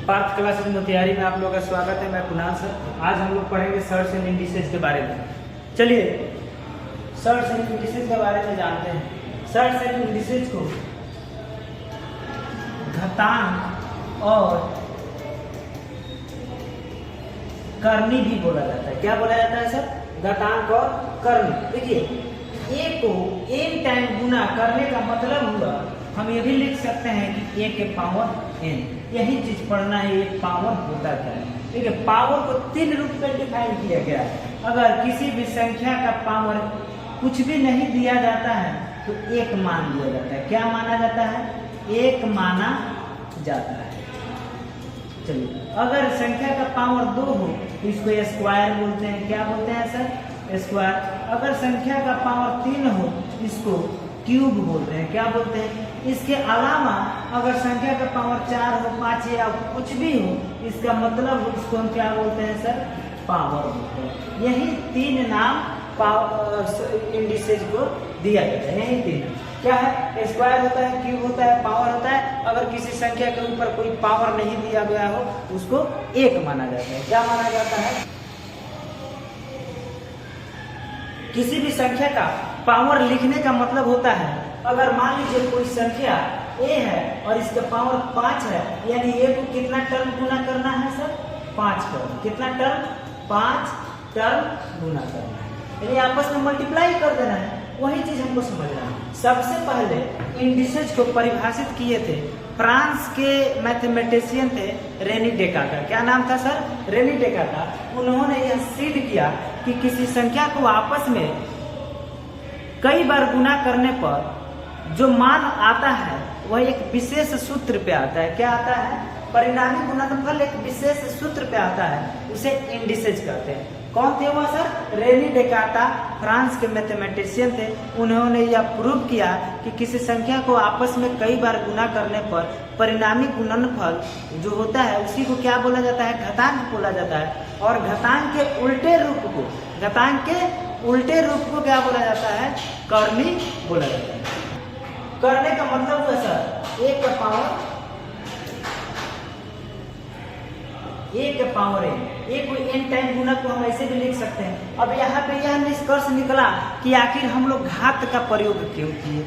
Partha classes Motihari में आप लोगों का स्वागत है। मैं कुणाल सर। आज हम लोग पढ़ेंगे सर्ट्स एंड इंडिसेस के बारे में। चलिए सर्ट्स एंड इंडिसेस के बारे में जानते हैं। सर्ट्स एंड इंडिसेस को घातांक और करनी भी बोला जाता है। क्या बोला जाता है सर? घातांक और करनी। देखिए ए को एन टाइम गुना करने का मतलब हुआ, हम ये भी लिख सकते हैं कि ए के पावर एन। यही चीज पढ़ना है, ये पावर होता है। ठीक है, पावर को 3 रूप में डिफाइन किया गया है। अगर किसी भी संख्या का पावर कुछ भी नहीं दिया जाता है तो 1 मान दिया जाता है। क्या माना जाता है? 1 माना जाता है। चलिए, अगर संख्या का पावर 2 हो तो इसको स्क्वायर बोलते हैं। क्या बोलते हैं सर? स्क्वायर। अगर संख्या का पावर 3 हो इसको क्यूब बोलते हैं। क्या बोलते हैं? इसके अलावा अगर संख्या का पावर 4 हो, 5 या कुछ भी हो, इसका मतलब इसको हम क्या बोलते हैं सर? पावर बोलते हैं। यही 3 नाम इंडिसेज को दिया जाता है। यही 3 क्या है? स्क्वायर होता है, क्यूब होता है, पावर होता है। अगर किसी संख्या के ऊपर कोई पावर नहीं दिया गया हो उसको 1 माना जाता है। क्या माना जाता है? किसी भी संख्या का पावर लिखने का मतलब होता है, अगर मान लीजिए कोई संख्या a है और इसका पावर 5 है, यानी a को कितना टर्म गुना करना है सर? 5 टर्म। कितना टर्म? 5 टर्म गुना करना है, यानी आपस में मल्टीप्लाई कर देना है। वही चीज हमको समझना है। सबसे पहले इंडिसेज को परिभाषित किए थे फ्रांस के मैथमेटिशियन थे रेनी डेकार्ट। क्या नाम था सर? रेनी डेकार्ट। उन्होंने यह सिद्ध किया कि किसी संख्या को आपस में कई बार गुना करने पर जो मान आता है वह एक विशेष सूत्र पे आता है। क्या आता है? परिणामी गुणनफल एक विशेष सूत्र पे आता है, उसे इंडिसेज कहते हैं। कौन थे वह सर? रेनी डेकार्ट, फ्रांस के मैथमेटिशियन थे। उन्होंने यह प्रूव किया कि किसी संख्या को आपस में कई बार गुना करने पर परिणामी गुणनफल जो होता है उसी को क्या बोला जाता है? घातांक बोला जाता है। और घातांक के उल्टे रूप को क्या बोला जाता है? करनी बोला जाता है। करने का मतलब हुआ सर 1 का पावर ए को n टाइम गुना को हम ऐसे भी लिख सकते हैं। अब यहाँ पे यह निष्कर्ष निकला कि आखिर हम लोग घात का प्रयोग क्यों किए?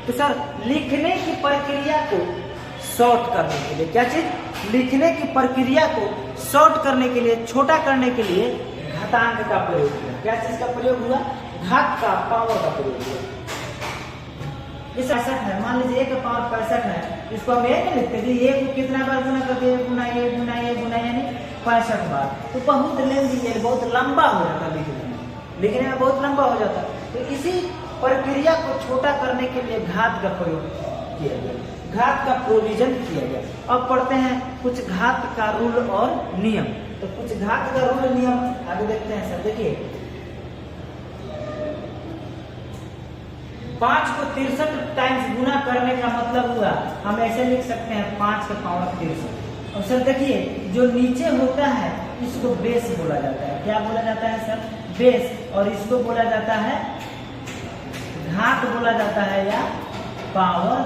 तो सर लिखने की प्रक्रिया को शॉर्ट करने के लिए, क्या चीज? लिखने की प्रक्रिया को शॉर्ट करने के लिए, छोटा करने के लिए घातांक का प्रयोग हुआ। क्या चीज का प्रयोग हुआ? घात का, पावर का प्रयोग हुआ। इस 65 है, मान लीजिए 1 का पावर 65 है, इसको हम 1 लिखते हैं। ये को कितना बार गुना करते हैं? गुना यानी 65 बार। तो बहुत लेंदी, बहुत लंबा हो जाता है, लिखने में बहुत लंबा हो जाता है। तो इसी प्रक्रिया को छोटा करने के लिए घात का प्रयोग किया गया, घात का प्रोविजन किया गया। अब पढ़ते हैं कुछ घात का रूल और नियम। तो कुछ घात का रूल नियम आगे देखते हैं सर। देखिए 5 को 63 टाइम्स गुना करने का मतलब हुआ, हम ऐसे लिख सकते हैं 5 का पावर 63। और सर देखिए जो नीचे होता है इसको बेस बोला जाता है। क्या बोला जाता है सर? बेस। और इसको बोला जाता है घात बोला जाता है या पावर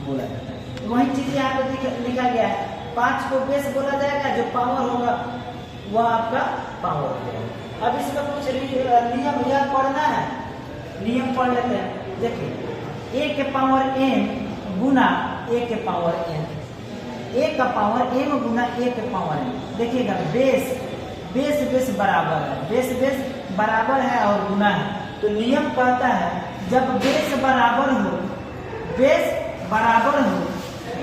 बोला जाता है। तो वही चीज यहाँ पे लिखा गया है। 5 को बेस बोला जाएगा, जो पावर होगा वह आपका पावर हो जाएगा। अब इसमें कुछ नियम यह पढ़ना है, नियम पढ़ लेते हैं। देखिए a के पावर n गुना a के पावर n, a का पावर m गुना a के पावर n। देखिएगा बेस बराबर है, बेस बराबर है और गुना है। तो नियम कहता है जब बेस बराबर हो,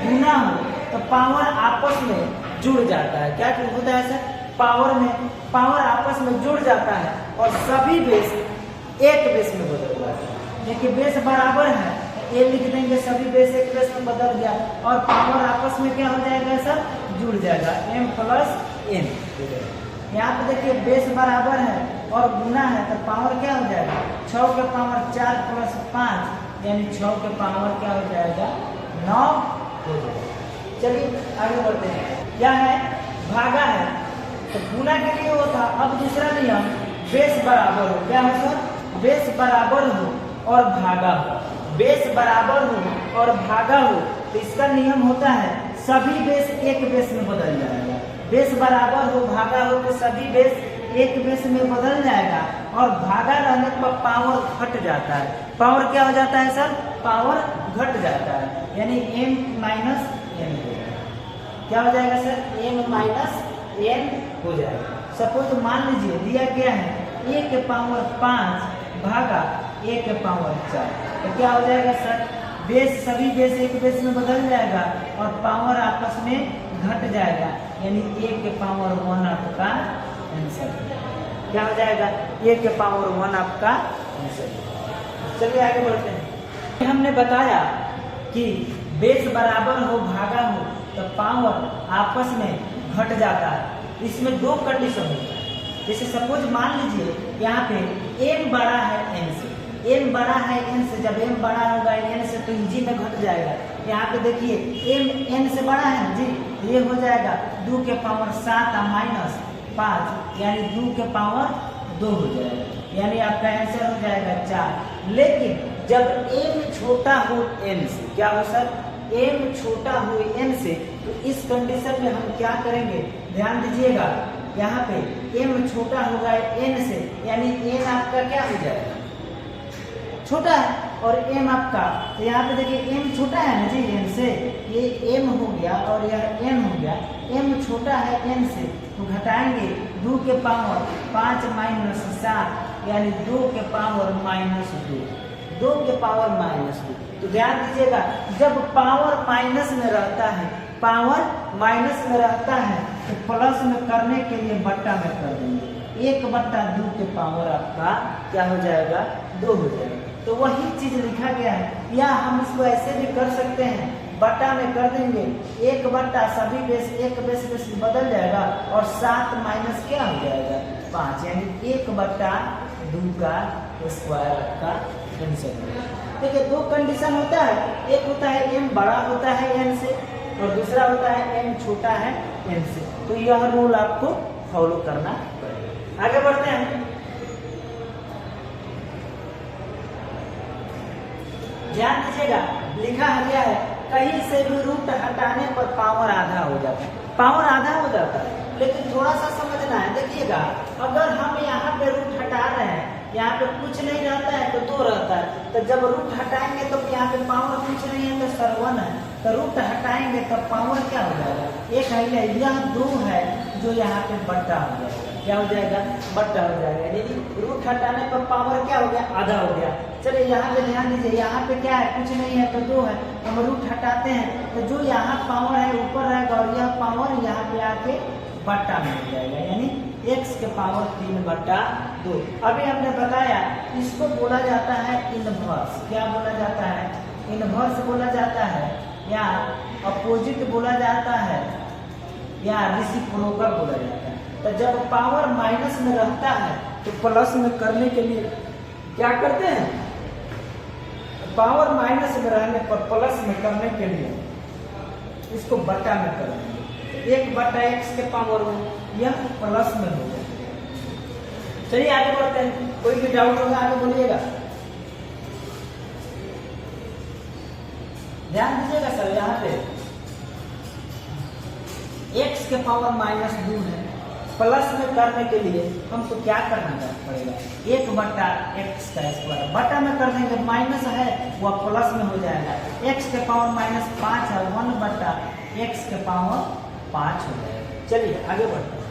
गुना हो तो पावर आपस में जुड़ जाता है। क्या होता है सर? पावर आपस में जुड़ जाता है और सभी बेस एक बेस में बदल जाता है। देखिए बेस बराबर है, ये लिख देंगे, सभी बेस एक बेस में बदल गया और पावर आपस में क्या हो जाएगा सर? जुड़ जाएगा, m + n। यहाँ पे देखिए बेस बराबर है और गुना है तो पावर क्या हो जाएगा? 6 के पावर 4 + 5 यानी 6 के पावर क्या हो जाएगा? 9 हो जाएगा। चलिए आगे बढ़ते हैं। क्या है? भागा है तो गुना के लिए होता। अब दूसरा नियम बेस बराबर हो। क्या है सर? बेस बराबर हो और भागा हो। बेस बराबर हो और भागा हो तो इसका नियम होता है सभी बेस एक बेस में बदल जाएगा। बेस बराबर हो भागा हो तो सभी बेस एक बेस में बदल जाएगा और भागा रहने पर पावर घट जाता है। पावर क्या हो जाता है सर? पावर घट जाता है, यानी m माइनस n हो जाएगा। क्या हो जाएगा सर? m माइनस n हो जाएगा। सपोज मान लीजिए दिया गया है a के पावर 5 भागा a के पावर 4, तो क्या हो जाएगा सर? बेस सभी बेस एक बेस में बदल जाएगा और पावर आपस में घट जाएगा, यानी a के पावर 1 आपका आंसर। क्या हो जाएगा? a के पावर 1 आपका आंसर। चलिए आगे बढ़ते हैं। हमने बताया कि बेस बराबर हो भागा हो तो पावर आपस में घट जाता है। इसमें दो कंडीशन होता है। जैसे सपोज मान लीजिए यहाँ पे m बड़ा है n से, m बड़ा है n से, जब m बड़ा होगा n से तो इजी में घट जाएगा। यहाँ पे देखिए m n से बड़ा है जी, ये हो जाएगा 2 के पावर 7 माइनस 5, यानी 2 के पावर 2 हो जाएगा, यानी आपका आंसर हो जाएगा 4। लेकिन जब m छोटा हो n से, क्या हो सर? m छोटा हो n से, तो इस कंडीशन में हम क्या करेंगे? ध्यान दीजिएगा, यहाँ पे m छोटा होगा n से, यानी n आपका क्या हो जाएगा? छोटा है, और m आपका, तो यहाँ पे देखिए m छोटा है ना जी n से, ये m हो गया और यह n हो गया। m छोटा है n से, तो घटाएंगे 2 के पावर 5 माइनस 7, यानी 2 के पावर माइनस 2, 2 के पावर माइनस 2। तो ध्यान दीजिएगा, जब पावर माइनस में रहता है, पावर माइनस में रहता है तो प्लस में करने के लिए बट्टा में कर देंगे, 1/2 के पावर आपका क्या हो जाएगा? 2 हो जाएगा। तो वही चीज लिखा गया है, या हम इसको ऐसे भी कर सकते हैं, बट्टा में कर देंगे 1 बट्टा सभी बेस एक बेस बेस बदल जाएगा और 7 माइनस क्या हो जाएगा? 5, यानी 1/2 का स्क्वायर का आंसर। देखिए दो कंडीशन होता है, एक होता है m बड़ा होता है n से और दूसरा होता है m छोटा है n से। तो यह रूल आपको फॉलो करना पड़ेगा। आगे बढ़ते हैं। ध्यान दीजिएगा, लिखा गया है कहीं से भी रूट हटाने पर पावर आधा हो जाता है। पावर आधा हो जाता है, लेकिन थोड़ा सा समझना है। देखिएगा, अगर हम यहाँ पे रूट हटा रहे हैं, यहाँ पे कुछ नहीं रहता है तो 2 रहता है, तो जब रूट हटाएंगे तो यहाँ पे पावर कुछ नहीं है तो सर 1 है, तो रूट हटाएंगे तो पावर क्या हो जाएगा? 1 है, यह 2 है जो यहाँ पे बट्टा हो जाएगा। क्या हो जाएगा? बट्टा हो जाएगा, यानी रूट हटाने पर पावर क्या हो गया? आधा हो गया। चलिए यहाँ पे ध्यान दीजिए, यहाँ पे क्या है? कुछ नहीं है तो 2 है, हम रूट हटाते हैं तो जो यहाँ पावर है ऊपर रहेगा और यह पावर यहाँ पे आके बट्टा में हो जाएगा, यानी x के पावर 3/2। अभी हमने बताया इसको बोला जाता है इनवर्स। क्या बोला जाता है? इनवर्स बोला जाता है, या अपोजिट बोला जाता है, या रेसिप्रोकल बोला जाता है। तो जब पावर माइनस में रहता है तो प्लस में करने के लिए क्या करते हैं? पावर माइनस में रहने पर प्लस में करने के लिए इसको बट्टा में कर देंगे, 1/x के पावर 1, यह प्लस में हो जाएगा। चलिए आगे बढ़ते हैं। कोई भी डाउट होगा आगे बोलिएगा। ध्यान दीजिएगा सर, यहाँ पे x के पावर -2 है, प्लस में करने के लिए हमको क्या करना पड़ेगा? 1/x का स्क्वायर, बटा में कर देंगे, माइनस है वह प्लस में हो जाएगा। x के पावर -5 है, 1/x के पावर 5 हो जाएगा। चलिए आगे बढ़ते हैं।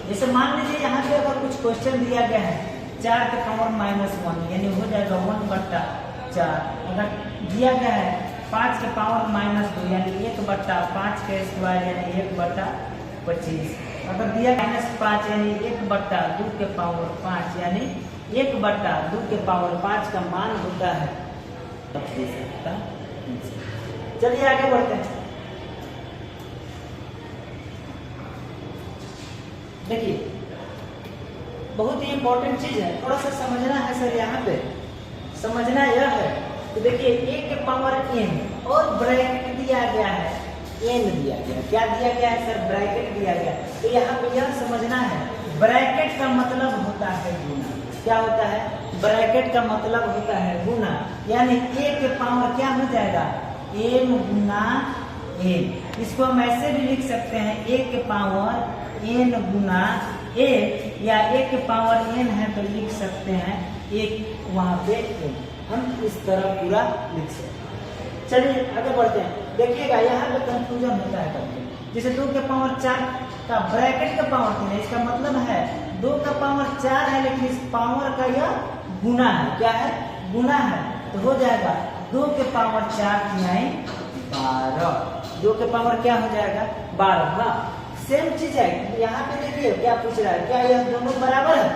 जैसे मान लीजिए यहाँ पे अगर कुछ क्वेश्चन दिया गया है 4 के पावर -1, यानी हो जाएगा 1/4। अगर दिया गया है 5 के पावर -2, यानी 1/5 के स्क्वायर, यानी 1/25। अगर दिया -5, यानी 1/2 के पावर 5, यानी 1/2 के पावर 5 का मान होता है। चलिए आगे बढ़ते हैं। देखिए बहुत ही इंपॉर्टेंट चीज है, थोड़ा सा समझना है सर। यहाँ पे समझना यह है कि देखिए 1 के पावर n और ब्रैकेट दिया गया है, n दिया गया, क्या दिया गया है सर? ब्रैकेट दिया गया। तो यहाँ पे यह समझना है, ब्रैकेट का मतलब होता है गुना। क्या होता है? ब्रैकेट का मतलब होता है गुना, यानी 1 के पावर क्या हो जाएगा? m गुना n। इसको हम ऐसे भी लिख सकते हैं a के पावर n गुना a, या a के पावर n है तो लिख सकते हैं एक वहां पे n। हम इस तरह पूरा लिख सकते हैं। चलिए आगे बढ़ते हैं। देखिएगा यहाँ पे कंफ्यूजन होता है कभी, जैसे 2 के पावर 4 का ब्रैकेट का पावर 3 है, इसका मतलब है 2 का पावर 4 है लेकिन इस पावर का यह गुना है। क्या है? गुना है। तो हो जाएगा 2 के पावर 4 तिहाई 12। 2 के पावर क्या हो जाएगा? 12। हाँ सेम चीज है। यहाँ पे देखिए क्या पूछ रहा है, क्या यह दोनों बराबर है?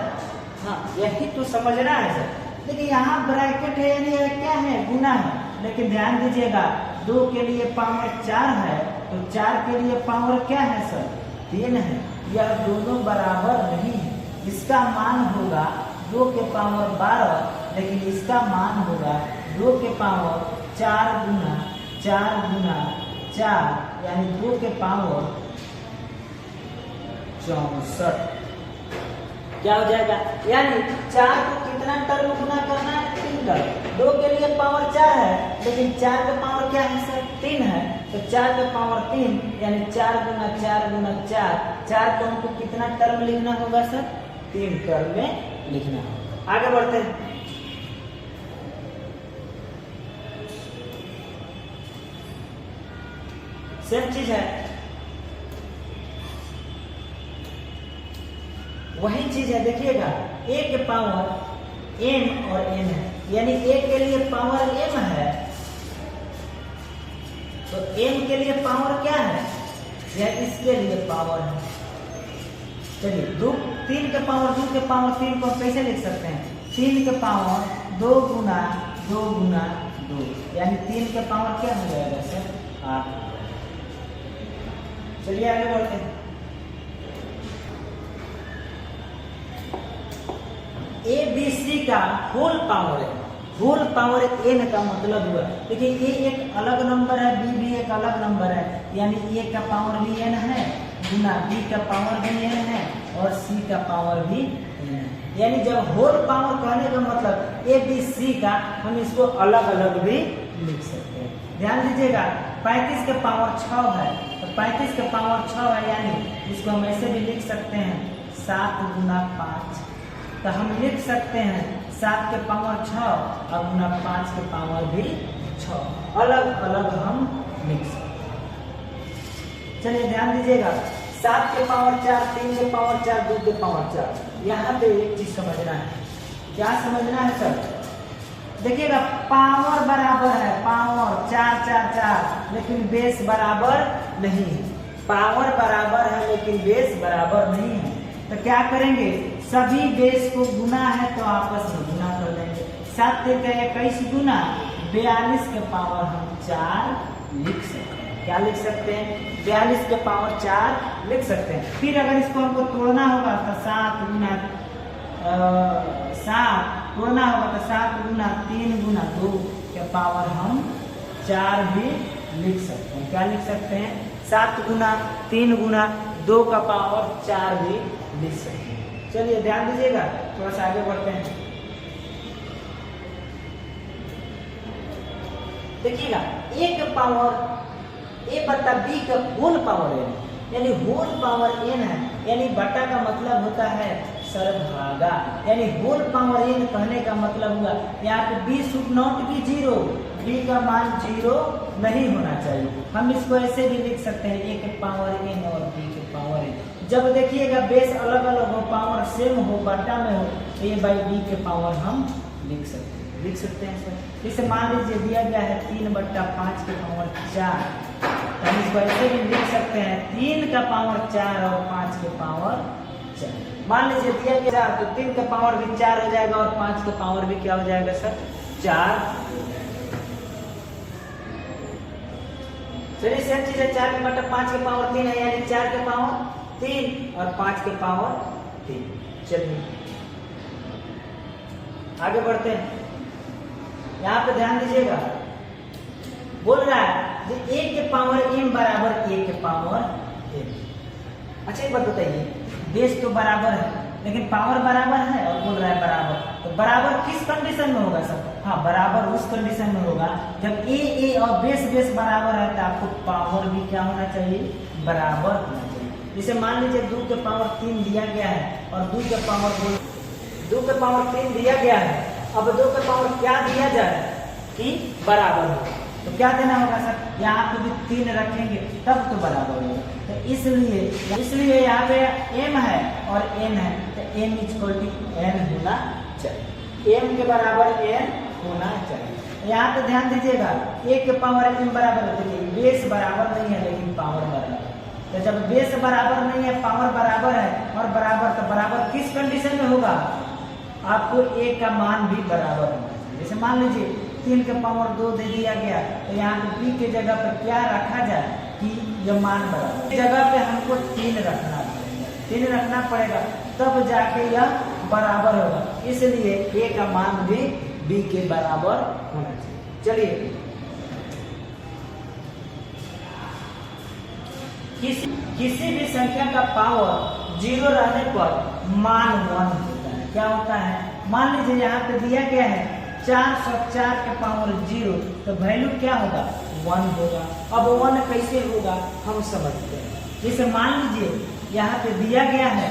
हाँ यही तो समझना है सर। देखिए यहाँ ब्रैकेट है यानी यह क्या है? गुना है। लेकिन ध्यान दीजिएगा 2 के लिए पावर 4 है तो 4 के लिए पावर क्या है सर? 3 है। यह दोनों बराबर नहीं है। इसका मान होगा 2 के पावर 12, लेकिन इसका मान होगा 2 के पावर 4 गुना 4 यानी 2 के पावर 64। क्या हो जाएगा? यानी 4 को कितना टर्म गुना करना है? 3 टर्म। 2 के लिए पावर 4 है लेकिन 4 का पावर क्या है सर? 3 है। तो 4 का पावर 3 यानी 4 गुना 4 को हमको कितना टर्म लिखना होगा सर? 3 टर्म में लिखना होगा। आगे बढ़ते हैं। सेम चीज है, वही चीज है। देखिएगा a के पावर m और n है, यानी a के लिए पावर m है तो m के लिए पावर क्या है? या इसके लिए पावर है। चलिए 3 के पावर 2 के पावर 3 को कैसे लिख सकते हैं? 3 के पावर 2 गुना 2 यानी 3 के पावर क्या हो जाएगा सर? 8। चलिए आगे बढ़ते हैं। ए बी सी का होल पावर है। होल पावर n का मतलब हुआ, देखिए ए एक अलग नंबर है, बी भी एक अलग नंबर है, यानी ए का पावर भी n है गुना बी का पावर भी n है और सी का पावर भी n है। यानी जब होल पावर कहने का मतलब ए बी सी का, हम इसको अलग अलग भी लिख सकते हैं। ध्यान दीजिएगा 35 के पावर 6 है तो 35 के पावर 6 है, यानी इसको हम ऐसे भी लिख सकते हैं 7 गुना 5। तो हम लिख सकते हैं 7 के पावर 6 और गुना 5 के पावर भी 6। अलग अलग हम लिख सकते हैं। चलिए ध्यान दीजिएगा 7 के पावर 4, 3 के पावर 4, 2 के पावर 4। यहाँ पे एक चीज समझना है। क्या समझना है सर? देखिएगा पावर बराबर है, पावर 4 4 4, लेकिन बेस बराबर नहीं है। पावर बराबर है लेकिन बेस बराबर नहीं है। तो क्या करेंगे? सभी बेस को गुना है तो आपस में गुना कर देंगे। 7 3 का 21 गुना 42 के पावर हम 4 लिख सकते हैं। क्या लिख सकते हैं? 42 के पावर 4 लिख सकते हैं। फिर अगर इसको हमको तोड़ना होगा तो 7 गुना 7 तोड़ना होगा तो 7 गुना 3 गुना 2 के पावर हम 4 भी लिख सकते हैं। क्या लिख सकते हैं? 7 गुना 3 गुना 2 का पावर 4 भी लिख सकते हैं। चलिए ध्यान दीजिएगा, थोड़ा सा आगे बढ़ते हैं। देखिएगा a का पावर a बटा b का होल पावर n, यानी होल पावर n है, यानी बटा का मतलब होता है सरभागा, यानी होल पावर n कहने का मतलब हुआ यहाँ पे b should not be 0, b का मान 0 नहीं होना चाहिए। हम इसको ऐसे भी लिख सकते हैं a के पावर n और b के पावर n। जब देखिएगा बेस अलग अलग हो, पावर सेम हो, बटा में हो, a बाई b के पावर हम लिख सकते हैं सर। इसे मान लीजिए दिया गया है 3 बट्टा 5 के पावर 4, तो हम इसको ऐसे भी लिख सकते हैं 3 का पावर 4 और 5 के पावर 4। मान लीजिए दिया गया 4 तो 3 का पावर भी 4 हो जाएगा और 5 का पावर भी क्या हो जाएगा सर? 4। चलिए सेम चीज है, 4 बट्टा 5 के पावर 3 है, यानी 4 के पावर 3 और 5 के पावर 3। चलिए आगे बढ़ते हैं। यहाँ पे ध्यान दीजिएगा, बोल रहा है कि 1 के पावर m बराबर 1 के पावर m। अच्छा एक बात बताइए, बेस तो बराबर है लेकिन पावर बराबर है और बोल रहा है बराबर, तो बराबर किस कंडीशन में होगा सर? हाँ, बराबर उस कंडीशन में होगा जब ए और बेस बराबर है, तो आपको पावर भी क्या होना चाहिए? बराबर होना चाहिए। जैसे मान लीजिए 2 के पावर 3 दिया गया है और 2 के पावर 3 दिया गया है। अब 2 के पावर क्या दिया जाए कि बराबर हो, तो क्या देना होगा सर? यहाँ पे भी 3 रखेंगे तब तो बराबर होगा। तो इसलिए यहाँ पे m है और n है, तो m = n होना चाहिए। m के बराबर n होना चाहिए। यहाँ पे ध्यान दीजिएगा, 1 के पावर m बराबर है, देखिए बेस बराबर नहीं है लेकिन पावर बराबर है। तो जब बेस बराबर नहीं है, पावर बराबर है और बराबर, तो बराबर किस कंडीशन में होगा? आपको a का मान भी बराबर होना चाहिए। जैसे मान लीजिए 3 के पावर 2 दे दिया गया, तो यहाँ पे b के जगह पर क्या रखा जाए कि यह मान बराबर, जगह पे हमको 3 रखना पड़ेगा तब जाके यह बराबर होगा। इसलिए a का मान भी b के बराबर होना चाहिए। चलिए, किसी भी संख्या का पावर 0 रहने पर मान 1 होता है। क्या होता है? मान लीजिए यहाँ पे दिया गया है 404 के पावर 0, तो वैल्यू क्या होगा? 1 होगा। अब 1 कैसे होगा हम समझते हैं। जैसे मान लीजिए यहाँ पे दिया गया है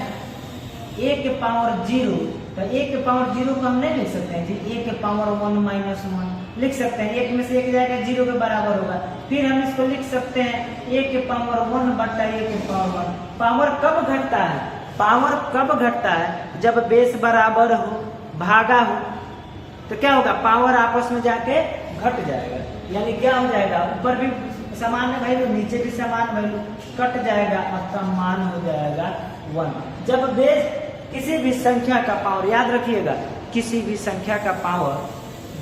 1 के पावर 0, तो 1 के पावर 0 को हम नहीं लिख सकते हैं जी, 1 के पावर 1 - 1 लिख सकते हैं। 1 में से 1 जाएगा 0 के बराबर होगा। फिर हम इसको लिख सकते हैं 1 के पावर 1/1 के पावर 1। पावर कब घटता है? पावर कब घटता है? जब बेस बराबर हो, भागा हो, तो क्या होगा? पावर आपस में जाके घट जाएगा। यानी क्या हो जाएगा? ऊपर भी समान वैल्यू, नीचे भी समान वैल्यू, कट जाएगा और तब मान हो जाएगा 1। जब बेस किसी भी संख्या का पावर, याद रखिएगा, किसी भी संख्या का पावर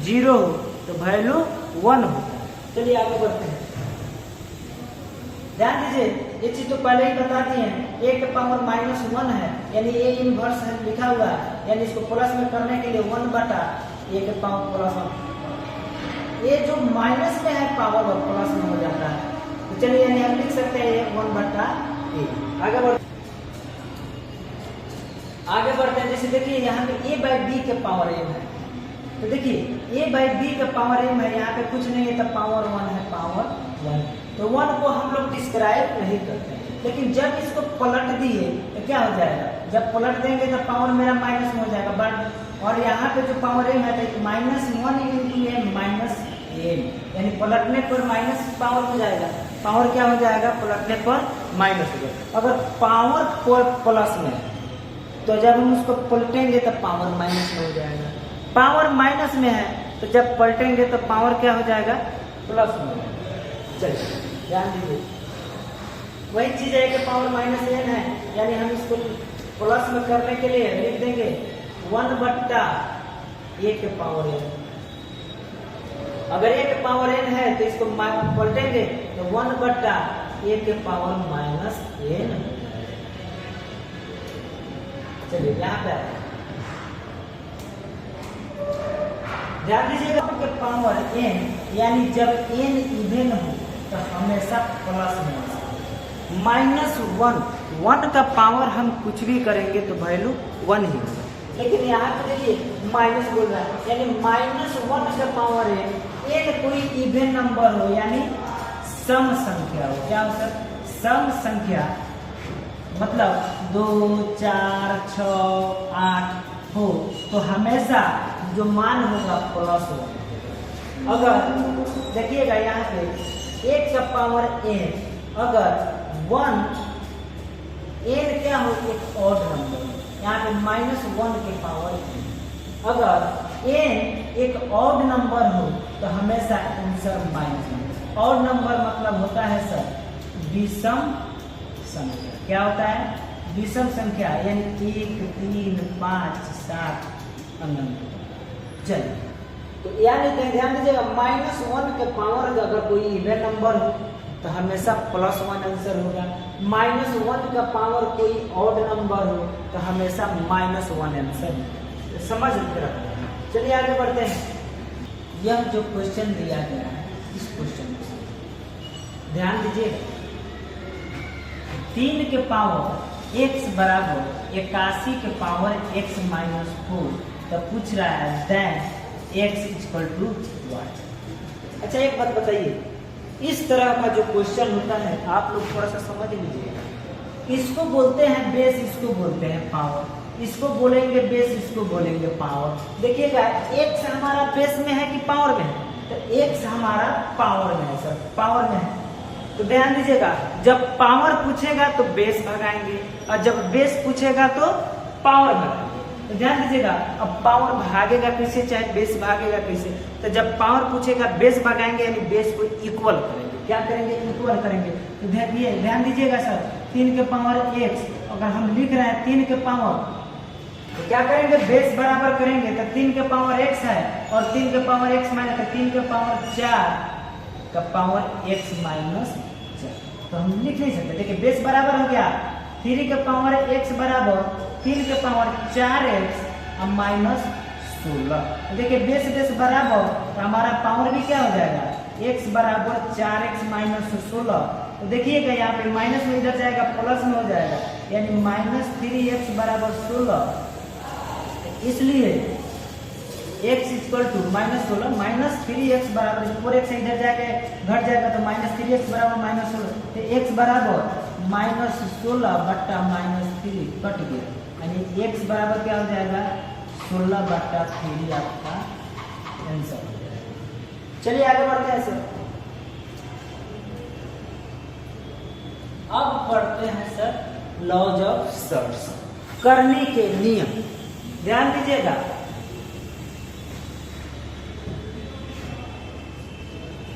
0 हो तो वैल्यू 1 होता है। चलिए आगे बढ़ते हैं। ध्यान दीजिए, ये चीज तो पहले ही बता दी है। 1 के पावर -1 है, यानी a इनवर्स है लिखा हुआ है, यानी इसको प्लस में करने के लिए 1/a के पावर +1। ये जो माइनस में है पावर वो प्लस में हो जाता है। तो चलिए यानी हम लिख सकते हैं 1/a। आगे बढ़ते हैं। जैसे देखिए यहाँ पे a/b के पावर m है, तो देखिए a/b के पावर m है, यहाँ पे कुछ नहीं है तो पावर 1 है, पावर 1। तो 1 को हम लोग डिस्क्राइब नहीं करते हैं, लेकिन जब इसको पलट दिए तो क्या हो जाएगा? जब पलट देंगे तो पावर मेरा माइनस में हो जाएगा, बट और यहाँ पे जो पावर m है तो -1 × m - यानी पलटने पर माइनस पावर हो जाएगा। पावर क्या हो जाएगा? पलटने पर माइनस हो जाएगा। अगर पावर प्लस में है तो जब हम उसको पलटेंगे तो पावर माइनस में हो जाएगा। पावर माइनस में है तो जब पलटेंगे तो पावर क्या हो जाएगा? प्लस में हो जाएगा। चलिए ध्यान दीजिए, वही चीज है कि पावर -n है, यानी हम इसको प्लस में करने के लिए लिख देंगे 1/a के पावर n। अगर a के पावर n है तो इसको पलटेंगे तो 1/a के पावर -n। चलिए यहाँ पे ध्यान दीजिएगा कि पावर n, यानी जब n इवन हो तो हमेशा प्लस में -1 का पावर हम कुछ भी करेंगे तो वैल्यू 1 ही होगा। लेकिन यहाँ पे देखिए माइनस बोल रहा है, यानी -1 का पावर n कोई इवन नंबर हो, यानी सम संख्या हो। क्या हो सर? सम संख्या, मतलब 2, 4, 6, 8 हो तो हमेशा जो मान होगा प्लस होगा। अगर देखिएगा यहाँ पे 1 का पावर n, अगर 1 n क्या हो? एक ऑड नंबर, यहाँ पे -1 के पावर n। अगर n एक ऑड नंबर हो तो हमेशा आंसर माइनस। ऑड नंबर मतलब होता है सर विषम संख्या। क्या होता है? विषम संख्या, यानी 1, 3, 5, 7 अनंत। चलिए, तो यानी ध्यान दीजिएगा -1 के पावर अगर कोई इवन नंबर हो तो हमेशा +1 आंसर होगा। -1 का पावर कोई ऑड नंबर हो तो हमेशा -1 आंसर होगा। समझ रखते हैं। चलिए आगे बढ़ते हैं। यह जो क्वेश्चन दिया गया है, इस क्वेश्चन को ध्यान दीजिएगा। 3 के पावर x बराबर 81 के पावर x माइनस 4, तो पूछ रहा है then x equal to what. अच्छा एक बात बताइए, इस तरह का जो क्वेश्चन होता है आप लोग थोड़ा सा समझ लीजिएगा। इसको बोलते हैं बेस, इसको बोलते हैं पावर, इसको बोलेंगे बेस, इसको बोलेंगे पावर। देखिएगा x हमारा बेस में है कि पावर में है, तो x हमारा पावर में है सर, पावर में है। तो ध्यान दीजिएगा, जब पावर पूछेगा तो बेस भगाएंगे और जब बेस पूछेगा तो पावर भगाएंगे। तो ध्यान दीजिएगा, अब पावर भागेगा कैसे, चाहे बेस भागेगा कैसे, तो जब पावर पूछेगा बेस भगाएंगे, यानी बेस को इक्वल करेंगे। क्या करेंगे, इक्वल करेंगे। तो ध्यान दीजिएगा सर, 3 के पावर x, अगर हम लिख रहे हैं 3 के पावर, तो क्या करेंगे, बेस बराबर करेंगे। तो 3 के पावर x है और 3 के पावर x माइनस, तो 3 के पावर 4 का पावर x माइनस 4, तो हम लिख नहीं सकते। देखिए बेस बराबर हो गया 3 के पावर x बराबर 3 के पावर 4x माइनस 16। देखिए बेस बेस बराबर, तो हमारा पावर भी क्या हो जाएगा, x बराबर 4x माइनस 16। तो देखिएगा यहाँ पे माइनस में इधर जाएगा प्लस में हो जाएगा, यानी माइनस 3x बराबर 16। इसलिए x equal to minus 16 minus 3x बराबर 4x इधर जाएगा घट जाएगा, तो माइनस 3x बराबर माइनस 16, तो x बराबर माइनस 16 बट्टा माइनस 3 कट गया, यानी x बराबर क्या हो जाएगा, 16 बट्टा 3 आपका आंसर। चलिए आगे बढ़ते हैं सर। अब पढ़ते हैं सर लॉज ऑफ सर्ट्स, करनी के नियम। ध्यान दीजिएगा,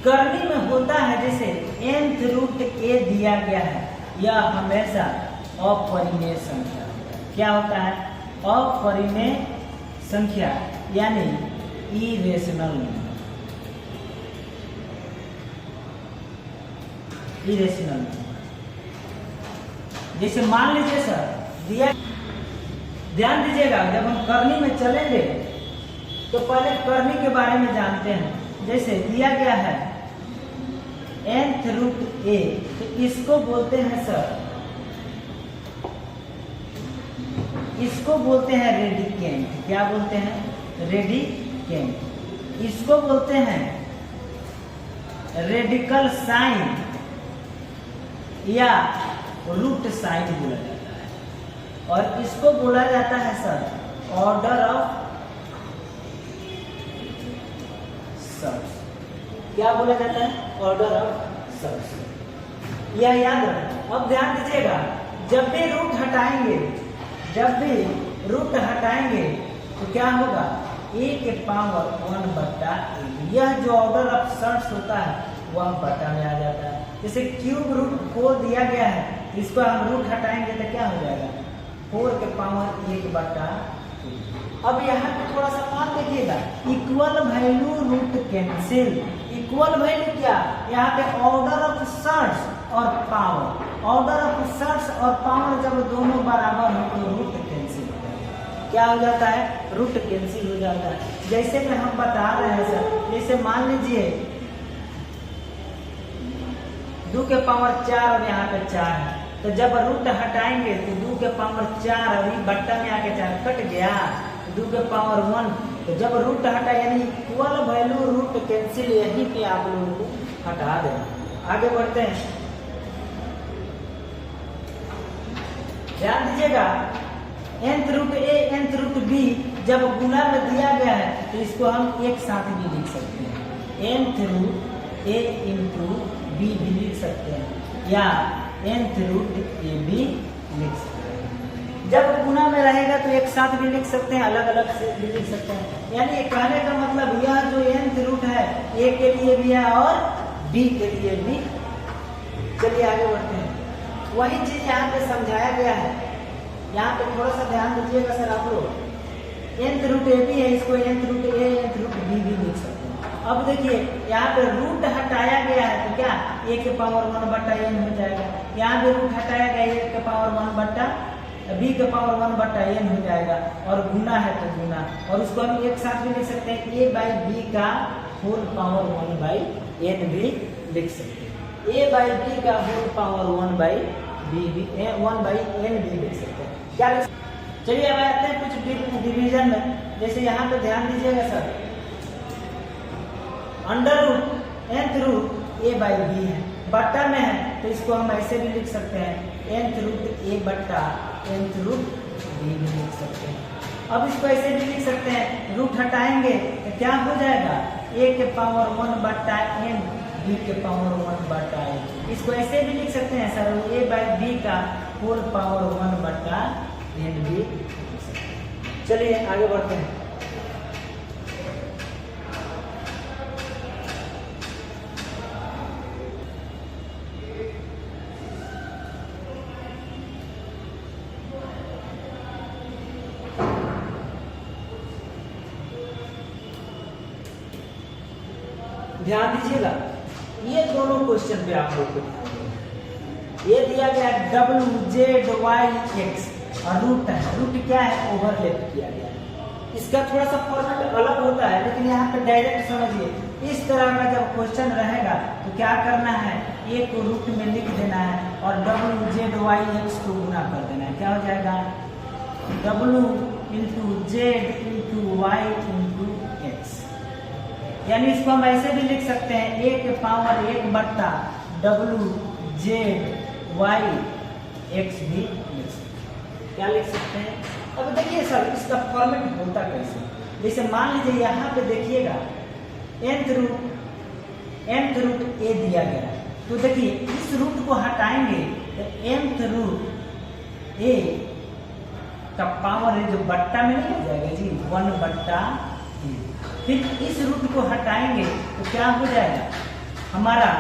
करनी में होता है जैसे nth रूट a दिया गया है, यह हमेशा अपरिमेय संख्या। क्या होता है, अपरिमेय संख्या यानी इरेशनल नंबर, इरेशनल नंबर। जैसे मान लीजिए सर दिया, ध्यान दीजिएगा जब हम करनी में चलेंगे तो पहले करनी के बारे में जानते हैं। जैसे दिया गया है nth रूट a, तो इसको बोलते हैं सर, इसको बोलते हैं रेडिकेंट। क्या बोलते हैं, रेडिकेंट। इसको बोलते हैं रेडिकल साइन या रूट साइन बोला जाता है, और इसको बोला जाता है सर ऑर्डर ऑफ सर्ट्स। क्या बोला जाता है, ऑर्डर ऑफ सर्ट्स। यह याद रखना। अब ध्यान दीजिएगा, जब भी रूट हटाएंगे, जब भी रूट हटाएंगे तो क्या होगा, a के पावर 1 बट्टा a। यह जो ऑर्डर ऑफ सर्ट्स होता है वह बटा में आ जाता है। जैसे क्यूब रूट 4 दिया गया है, इसको हम रूट हटाएंगे तो क्या हो जाएगा, 4 के पावर 1 बटा 2। अब यहाँ पे थोड़ा सा मान देखिएगा, equal value root cancel. Equal value क्या, यहाँ पे ऑर्डर ऑफ सर्ट्स और पावर, ऑर्डर ऑफ सर्ट्स और पावर जब दोनों बराबर हो तो रूट कैंसिल होता है। क्या हो जाता है, रूट कैंसिल हो जाता है। जैसे कि हम बता रहे हैं सर, जैसे मान लीजिए 2 के पावर 4 और यहाँ पे 4 है, तो जब रूट हटाएंगे तो 2 के पावर 4 और बट्टा में आके 4 कट गया, 2 के पावर 1। तो जब रूट हटा यानी इक्वल वैल्यू रूट कैंसिल, यहीं पे आप लोगों को हटा देना। आगे बढ़ते हैं, ध्यान दीजिएगा, nth root a nth root b जब गुणा में दिया गया है तो इसको हम एक साथ भी लिख सकते हैं, nth root a into b भी लिख सकते हैं, या nth रूट a भी लिख सकते हैं। जब गुणा में रहेगा तो एक साथ भी लिख सकते हैं, अलग अलग से भी लिख सकते हैं। यानी कहने का मतलब यह जो nth रूट है a के लिए भी है और b के लिए भी। चलिए आगे बढ़ते हैं, वही चीज यहाँ पे समझाया गया है। यहाँ पे थोड़ा सा ध्यान दीजिएगा सर आप लोग, nth रूट a भी है, इसको nth root a nth root b भी लिख सकते हैं। अब देखिए यहाँ पे रूट हटाया गया है तो क्या, a के पावर 1 बट्टा n हो जाएगा। यहाँ पे रूट हटाया गया a के पावर 1 बट्टा b के पावर 1 बट्टा n हो जाएगा, और गुना है तो गुना, और उसको हम एक साथ भी लिख सकते हैं, a बाई b का होल पावर 1 बाई n भी लिख सकते हैं, a बाई b का होल पावर 1 बाई बी भी 1/n भी लिख सकते हैं। क्या लिख, चलिए अब आते हैं कुछ डिवीजन में। जैसे यहाँ पे ध्यान दीजिएगा sir, under root nth root a by B है, बट्टा में है तो इसको हम ऐसे भी लिख सकते हैं nth रूट a बट्टा nth रूट b भी लिख सकते हैं। अब इसको ऐसे भी लिख सकते हैं, रूट हटाएंगे तो क्या हो जाएगा, a के पावर 1 बट्टा n, b के पावर 1 बट्टा n। इसको ऐसे भी लिख सकते हैं सर, a बाई बी का होल पावर 1 बट्टा n भी। चलिए आगे बढ़ते हैं। ध्यान दीजिएगा, ये दोनों क्वेश्चन पे आप लोग को ध्यान देना। ये दिया गया WZ/Y/X और रूट है, रूट क्या है, ओवरलैप किया गया है। इसका थोड़ा सा फॉर्मेट अलग होता है, लेकिन यहाँ पे डायरेक्ट समझिए, इस तरह का जब क्वेश्चन रहेगा तो क्या करना है, एक को रूट में लिख देना है और WZ/Y/X को गुना कर देना है। क्या हो जाएगा, W into Z into Y into X. यानी इसको हम ऐसे भी लिख सकते हैं, a के पावर 1 बट्टा WZ/Y/X भी लिख सकते हैं। क्या लिख सकते हैं, अब देखिए सर इसका फॉर्मेट होता कैसे। जैसे मान लीजिए यहाँ पे देखिएगा nth रूट a दिया गया है, तो देखिए इस रूट को हटाएंगे तो nth रूट a का पावर है जो बट्टा में नहीं हो जाएगा जी, 1 बट्टा a। फिर इस रूट को हटाएंगे तो क्या हो जाएगा, हमारा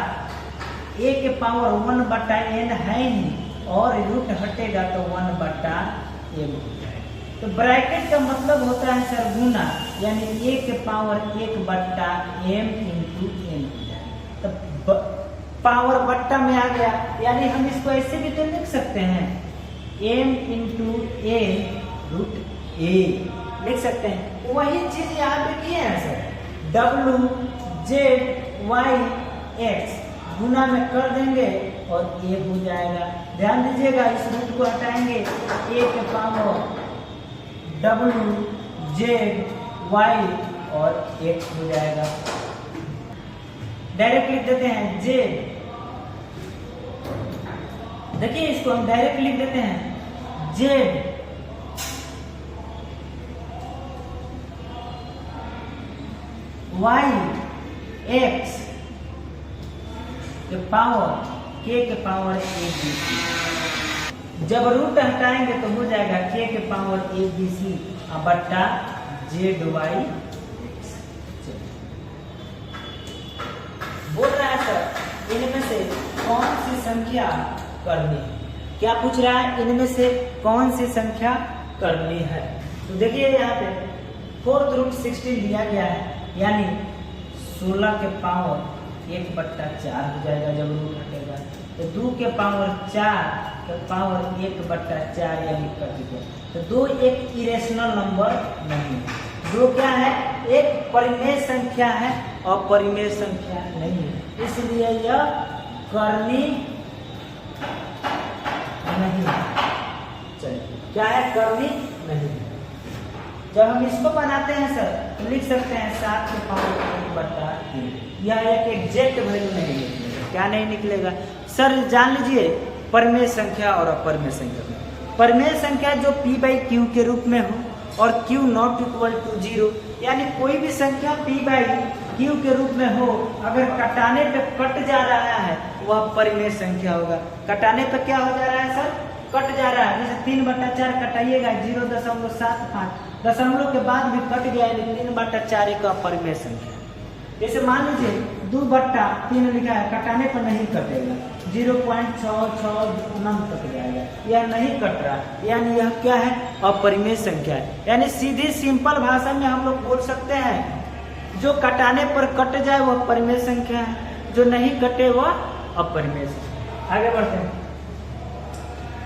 a के पावर 1 बट्टा n है ही, और रूट हटेगा तो 1 बट्टा m हो जाएगा। तो ब्रैकेट का मतलब होता है सर गुना, यानी a के पावर 1 बट्टा m इंटू n हो जाएगा। तो पावर बट्टा में आ गया, यानी हम इसको ऐसे भी तो लिख सकते हैं, m into a root a लिख सकते हैं। वही चीज यहाँ पे किए हैं सर, WZ/Y/X गुना में कर देंगे और a हो जाएगा। ध्यान दीजिएगा, इस रूट को हटाएंगे, a के पावर WZ/Y और x हो जाएगा। डायरेक्ट लिख देते हैं z, देखिए इसको हम डायरेक्ट लिख देते हैं z y/x के पावर k के पावर abc। जब रूट हटाएंगे तो हो जाएगा k के पावर abc बट्टा z/y/x। बोल रहा है सर इनमें से कौन सी संख्या करनी है, क्या पूछ रहा है, इनमें से कौन सी संख्या करनी है। तो देखिए यहाँ पे 4th रूट 16 दिया गया है, यानी 16 के पावर 1 बट्टा 4 हो जाएगा जब रूट हटेगा। तो 2 के पावर 4 के पावर 1 बट्टा 4 यानी कट गया। तो 2 एक इरेशनल नंबर नहीं है, 2 क्या है, एक परिमेय संख्या है और परिमेय संख्या नहीं है, इसलिए यह करनी नहीं है। चलिए क्या है, करनी नहीं है। जब हम इसको बनाते हैं सर तो लिख सकते हैं 7 के पावर 1 बट्टा 3। यह एक एग्जैक्ट वैल्यू नहीं निकलेगा। क्या नहीं निकलेगा सर, जान लीजिए परिमेय संख्या और अपरिमेय संख्या में। परिमेय संख्या जो p/q के रूप में हो और q नॉट इक्वल टू 0, यानी कोई भी संख्या p/q के रूप में हो, अगर कटाने पे कट जा रहा है वह परिमेय संख्या होगा। कटाने पे क्या हो जा रहा है सर, कट जा रहा है। जैसे 3/4 कटाइएगा 0.75, दशमलव के बाद भी कट गया, लेकिन 3/4 एक अपरिमेय संख्या। जैसे मान लीजिए 2/3 लिखा है, कटाने पर नहीं कटेगा, 0.669 कट जाएगा, यह नहीं कट रहा, यानी यह क्या है, अपरिमेय संख्या है। यानी सीधी सिंपल भाषा में हम लोग बोल सकते हैं, जो कटाने पर कट जाए वह परिमेय संख्या है, जो नहीं कटे वह अपरिमेय संख्या। आगे बढ़ते हैं।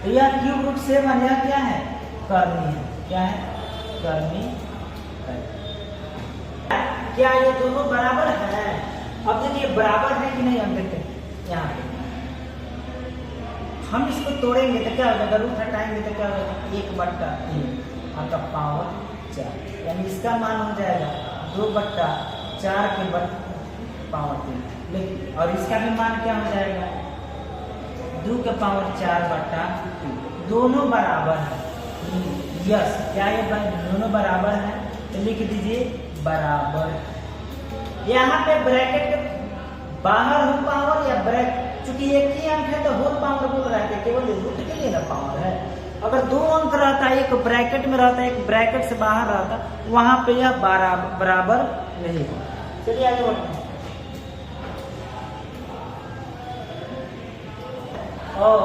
तो यह क्यूब रूट 7 यह क्या है, करनी है। क्या है, करनी है। क्या ये दोनों बराबर है? अब देखिए बराबर है कि नहीं, हम देखते हैं यहाँ पे। हम इसको तोड़ेंगे तो क्या हो जाएगा, रूट हटाएंगे तो क्या हो जाएगा, 1/3 आपका पावर 4, यानी इसका मान हो जाएगा 2/4 के पावर 3। लेकिन और इसका भी मान क्या हो जाएगा, 2 के पावर 4/3। दोनों बराबर है, यस क्या ये दोनों बराबर है, तो लिख दीजिए बराबर। यहाँ पे ब्रैकेट के बाहर हो पावर या ब्रैकेट, चूंकि एक ही अंक है तो होल पावर बोल रहा है, केवल रूट के लिए ना पावर है। अगर 2 अंक रहता, एक ब्रैकेट में रहता, एक ब्रैकेट से बाहर रहता, वहां पे यह बराबर नहीं होगा। चलिए आगे बढ़ते हैं। और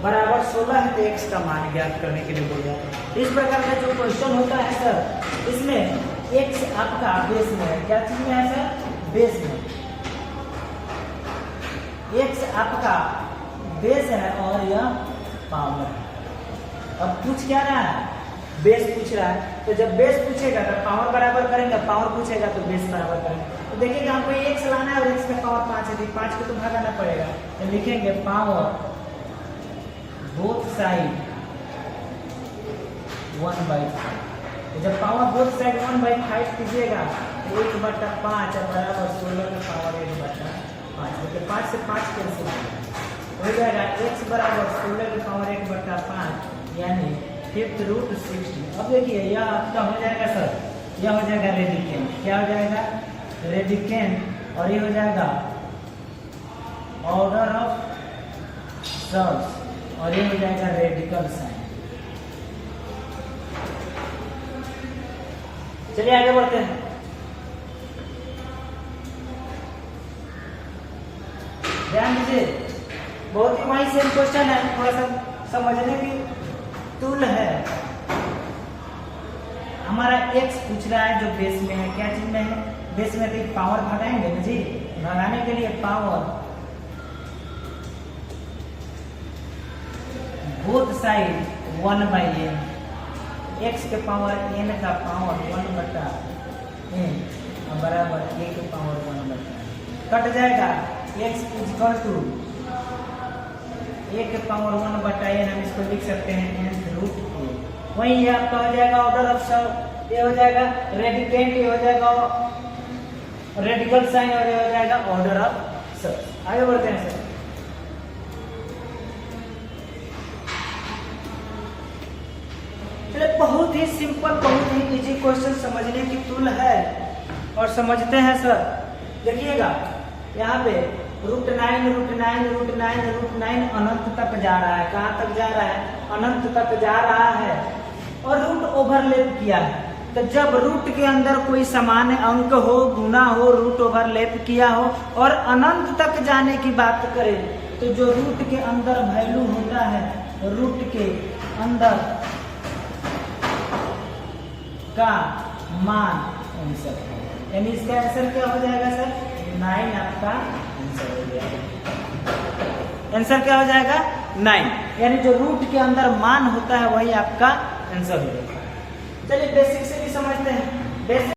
बराबर 16 है तो x का मान ज्ञात करने के लिए बोल जाते हैं। इस प्रकार का जो क्वेश्चन होता है सर, इसमें x आपका बेस में है, क्या चीज में है सर, बेस में। x आपका बेस है और यह पावर है। अब पूछ क्या रहा है, बेस पूछ रहा है, तो जब बेस पूछेगा तो पावर बराबर करेंगे, पावर पूछेगा तो बेस बराबर करेंगे। तो देखिएगा हमको x लाना है और x का पावर 5 है, 5 को तो भागाना पड़ेगा, तो लिखेंगे पावर बोथ साइड 1/5। तो जब पावर बोथ साइड 1/5 कीजिएगा तो 1/5 बराबर 16 का पावर 1/5। तो 5 से 5 कैंसिल हो जाएगा, x बराबर 16 के पावर 1/5 यानी 5√60। अब देखिए यह आपका हो जाएगा सर, यह हो जाएगा रेडिकेंट, क्या हो जाएगा, रेडिकेंट, और ये हो जाएगा ऑर्डर ऑफ सर्स, और ये हो जाएगा रेडिकल साइन। चलिए आगे बढ़ते हैं। ध्यान दीजिए, बहुत ही वही सेम क्वेश्चन है, थोड़ा सा समझने की टूल है। हमारा x पूछ रहा है जो बेस में है, क्या चीज में है, बेस में, तो पावर भगाएंगे ना जी, भगाने के लिए power both side 1/n, x के पावर n का पावर 1/n बराबर a के पावर 1/n कट जाएगा, x इक्वल टू a के पावर 1/n, हम इसको लिख सकते हैं n√a। वही ये आपका हो जाएगा ऑर्डर ऑफ सर्व, ये हो जाएगा रेडिकेंट, ये हो जाएगा रेडिकल साइन, और ये हो जाएगा ऑर्डर ऑफ सर्व। आगे बढ़ते हैं सर। बहुत ही सिंपल, बहुत ही इजी क्वेश्चन, समझने की टूल है और समझते हैं सर। देखिएगा यहाँ पे √9 अनंत तक जा रहा है, कहाँ तक जा रहा है, अनंत तक जा रहा है, और रूट ओवरलैप किया है। तो जब रूट के अंदर कोई सामान्य अंक हो, गुना हो, रूट ओवरलैप किया हो और अनंत तक जाने की बात करें, तो जो रूट के अंदर वैल्यू होता है, रूट के अंदर का मान आंसर है, यानी इसका आंसर क्या हो जाएगा सर, 9 आपका आंसर हो जाएगा। आंसर क्या हो जाएगा, 9, यानी जो रूट के अंदर मान होता है वही आपका आंसर हो जाएगा। चलिए बेसिक से भी समझते हैं। बेसिक